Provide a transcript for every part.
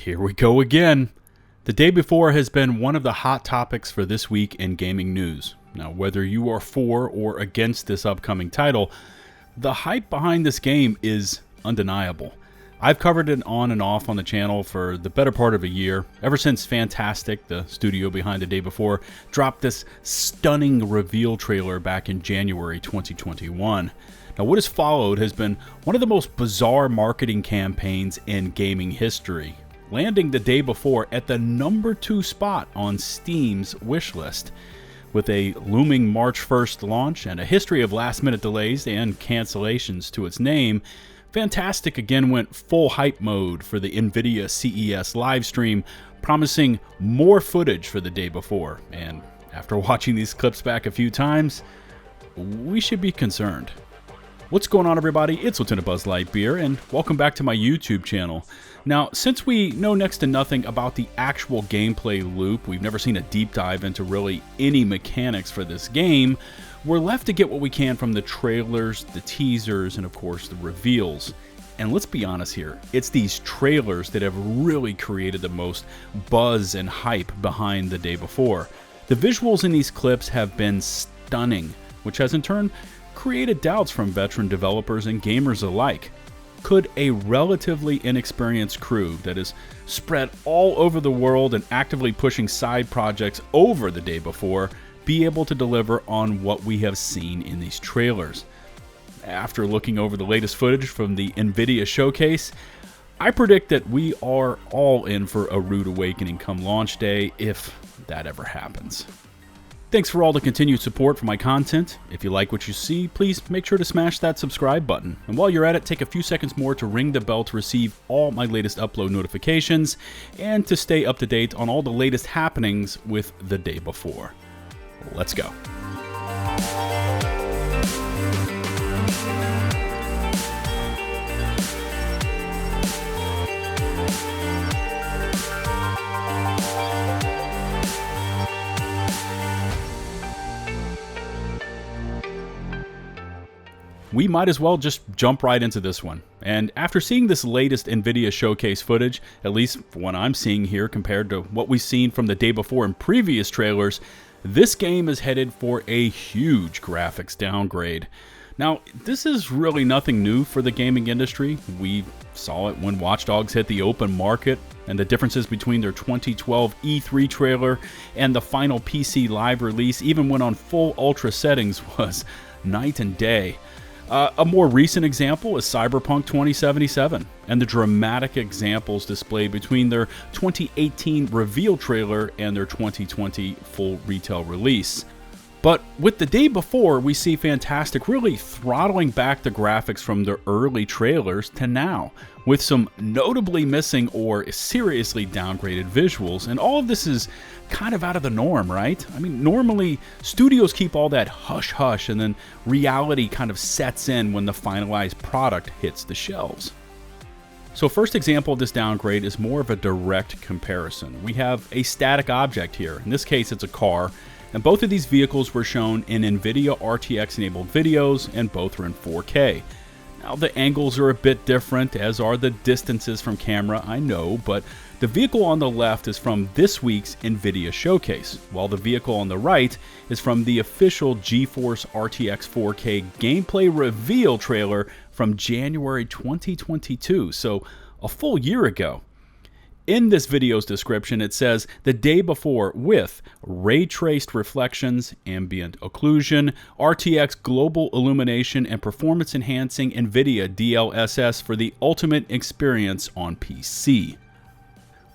Here we go again. The day before has been one of the hot topics for this week in gaming news. Now, whether you are for or against this upcoming title, the hype behind this game is undeniable. I've covered it on and off on the channel for the better part of a year, ever since Fantastic, the studio behind the day before, dropped this stunning reveal trailer back in January 2021. Now, what has followed has been one of the most bizarre marketing campaigns in gaming history, landing the day before at the #2 spot on Steam's wishlist. With a looming March 1st launch and a history of last-minute delays and cancellations to its name, Fantastic again went full hype mode for the Nvidia CES livestream, promising more footage for the day before. And after watching these clips back a few times, we should be concerned. What's going on, everybody? It's LtBuzzLitebeer, and welcome back to my YouTube channel. Now, since we know next to nothing about the actual gameplay loop, we've never seen a deep dive into really any mechanics for this game, we're left to get what we can from the trailers, the teasers, and of course the reveals. And let's be honest here, it's these trailers that have really created the most buzz and hype behind the day before. The visuals in these clips have been stunning, which has in turn created doubts from veteran developers and gamers alike. Could a relatively inexperienced crew that is spread all over the world and actively pushing side projects over the day before be able to deliver on what we have seen in these trailers? After looking over the latest footage from the Nvidia showcase, I predict that we are all in for a rude awakening come launch day, if that ever happens. Thanks for all the continued support for my content. If you like what you see, please make sure to smash that subscribe button. And while you're at it, take a few seconds more to ring the bell to receive all my latest upload notifications and to stay up to date on all the latest happenings with the day before. Let's go. We might as well just jump right into this one. And after seeing this latest Nvidia showcase footage, at least what I'm seeing here compared to what we've seen from the day before in previous trailers, this game is headed for a huge graphics downgrade. Now, this is really nothing new for the gaming industry. We saw it when Watch Dogs hit the open market, and the differences between their 2012 E3 trailer and the final PC live release, even when on full ultra settings, was night and day. A more recent example is Cyberpunk 2077, and the dramatic examples displayed between their 2018 reveal trailer and their 2020 full retail release. But with the day before, we see Fantastic really throttling back the graphics from their early trailers to now, with some notably missing or seriously downgraded visuals. And all of this is kind of out of the norm, right? I mean, normally studios keep all that hush-hush, and then reality kind of sets in when the finalized product hits the shelves. So first example of this downgrade is more of a direct comparison. We have a static object here. In this case, it's a car. And both of these vehicles were shown in Nvidia RTX enabled videos, and both are in 4K. Now, the angles are a bit different, as are the distances from camera, I know, but the vehicle on the left is from this week's Nvidia showcase, while the vehicle on the right is from the official Geforce RTX 4K gameplay reveal trailer from January 2022, so a full year ago. In this video's description, it says the day before with ray-traced reflections, ambient occlusion, RTX global illumination, and performance-enhancing NVIDIA DLSS for the ultimate experience on PC.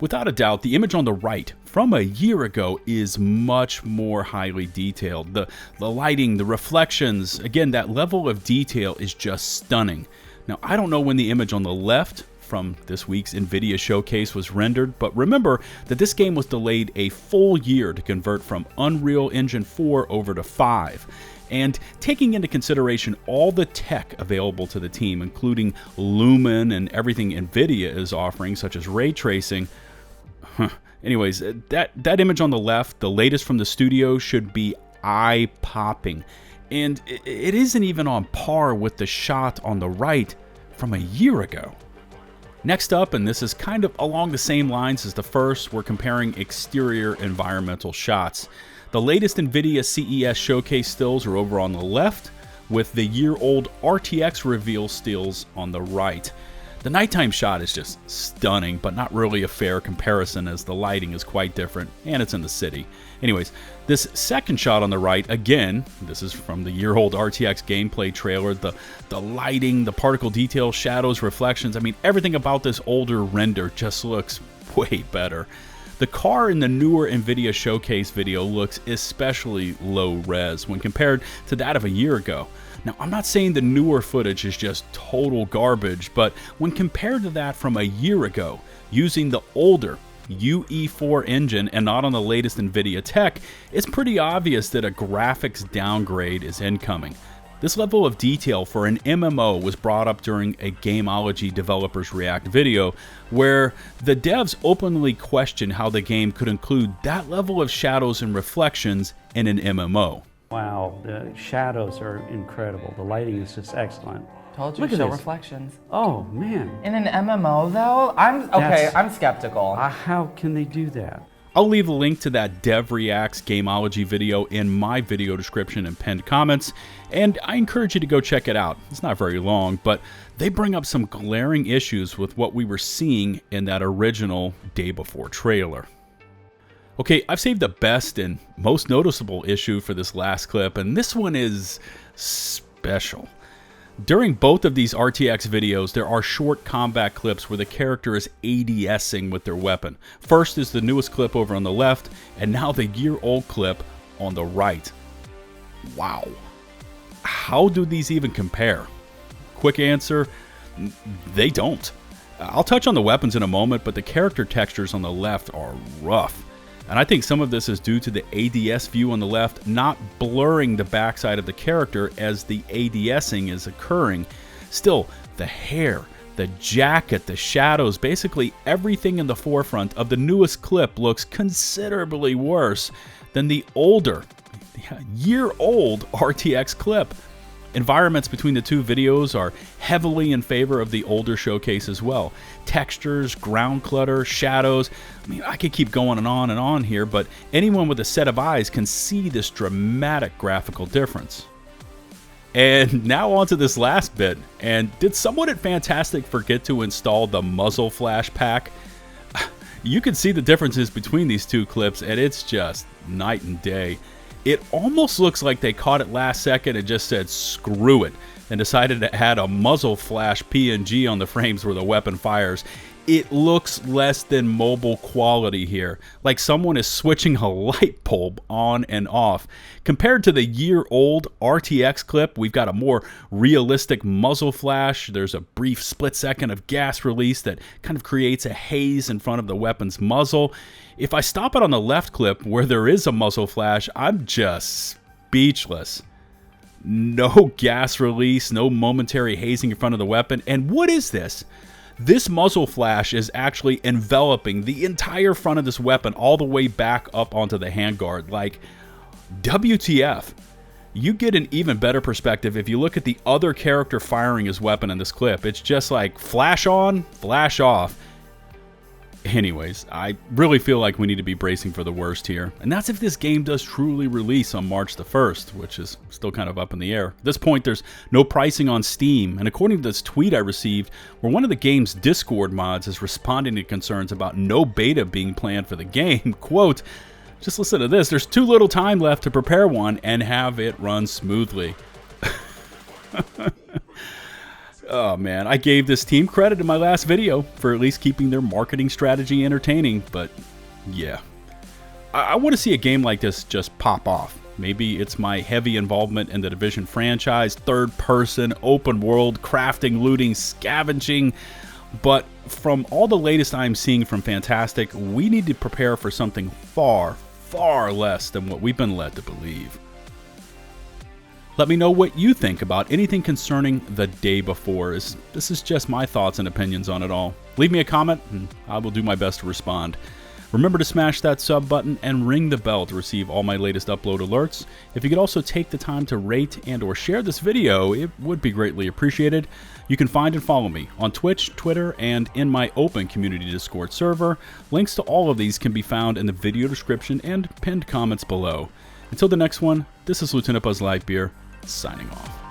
Without a doubt, the image on the right from a year ago is much more highly detailed. The lighting, the reflections, again, that level of detail is just stunning. Now, I don't know when the image on the left from this week's Nvidia showcase was rendered, but remember that this game was delayed a full year to convert from Unreal Engine 4 over to 5. And taking into consideration all the tech available to the team, including Lumen and everything Nvidia is offering, such as ray tracing, anyways, that image on the left, the latest from the studio, should be eye-popping. And it isn't even on par with the shot on the right from a year ago. Next up, and this is kind of along the same lines as the first, we're comparing exterior environmental shots. The latest Nvidia CES showcase stills are over on the left, with the year-old RTX reveal stills on the right. The nighttime shot is just stunning, but not really a fair comparison as the lighting is quite different, and it's in the city. Anyways, this second shot on the right, again, this is from the year-old RTX gameplay trailer. The lighting, the particle detail, shadows, reflections, I mean, everything about this older render just looks way better. The car in the newer Nvidia showcase video looks especially low res when compared to that of a year ago. Now, I'm not saying the newer footage is just total garbage, but when compared to that from a year ago, using the older UE4 engine and not on the latest Nvidia tech, it's pretty obvious that a graphics downgrade is incoming. This level of detail for an MMO was brought up during a Gameology Developers React video, where the devs openly questioned how the game could include that level of shadows and reflections in an MMO. Wow, the shadows are incredible. The lighting is just excellent. Told you, show reflections. Oh, man. In an MMO, though? I'm skeptical. How can they do that? I'll leave a link to that Dev Reacts Gameology video in my video description and pinned comments, and I encourage you to go check it out. It's not very long, but they bring up some glaring issues with what we were seeing in that original day before trailer. Okay, I've saved the best and most noticeable issue for this last clip, and this one is special. During both of these RTX videos, there are short combat clips where the character is ADSing with their weapon. First is the newest clip over on the left, and now the year-old clip on the right. Wow. How do these even compare? Quick answer, they don't. I'll touch on the weapons in a moment, but the character textures on the left are rough. And I think some of this is due to the ADS view on the left not blurring the backside of the character as the ADSing is occurring. Still, the hair, the jacket, the shadows, basically everything in the forefront of the newest clip looks considerably worse than the older, year-old RTX clip. Environments between the two videos are heavily in favor of the older showcase as well. Textures, ground clutter, shadows. I mean, I could keep going and on here, but anyone with a set of eyes can see this dramatic graphical difference. And now on to this last bit. And did someone at Fantastic forget to install the muzzle flash pack? You can see the differences between these two clips, and it's just night and day. It almost looks like they caught it last second and just said screw it and decided to add a muzzle flash PNG on the frames where the weapon fires. It looks less than mobile quality here, like someone is switching a light bulb on and off. Compared to the year-old RTX clip, we've got a more realistic muzzle flash. There's a brief split second of gas release that kind of creates a haze in front of the weapon's muzzle. If I stop it on the left clip where there is a muzzle flash, I'm just speechless. No gas release, no momentary hazing in front of the weapon. And what is this? This muzzle flash is actually enveloping the entire front of this weapon all the way back up onto the handguard. Like, WTF. You get an even better perspective if you look at the other character firing his weapon in this clip. It's just like flash on, flash off. Anyways, I really feel like we need to be bracing for the worst here. And that's if this game does truly release on March the 1st, which is still kind of up in the air. At this point, there's no pricing on Steam. And according to this tweet I received, where one of the game's Discord mods is responding to concerns about no beta being planned for the game, quote, just listen to this, there's too little time left to prepare one and have it run smoothly. Oh man, I gave this team credit in my last video for at least keeping their marketing strategy entertaining, but yeah. I want to see a game like this just pop off. Maybe it's my heavy involvement in the Division franchise, third person, open world, crafting, looting, scavenging, but from all the latest I'm seeing from Fantastic, we need to prepare for something far, far less than what we've been led to believe. Let me know what you think about anything concerning the day before. This is just my thoughts and opinions on it all. Leave me a comment and I will do my best to respond. Remember to smash that sub button and ring the bell to receive all my latest upload alerts. If you could also take the time to rate and or share this video, it would be greatly appreciated. You can find and follow me on Twitch, Twitter, and in my open community Discord server. Links to all of these can be found in the video description and pinned comments below. Until the next one, this is LtBuzzLitebeer, signing off.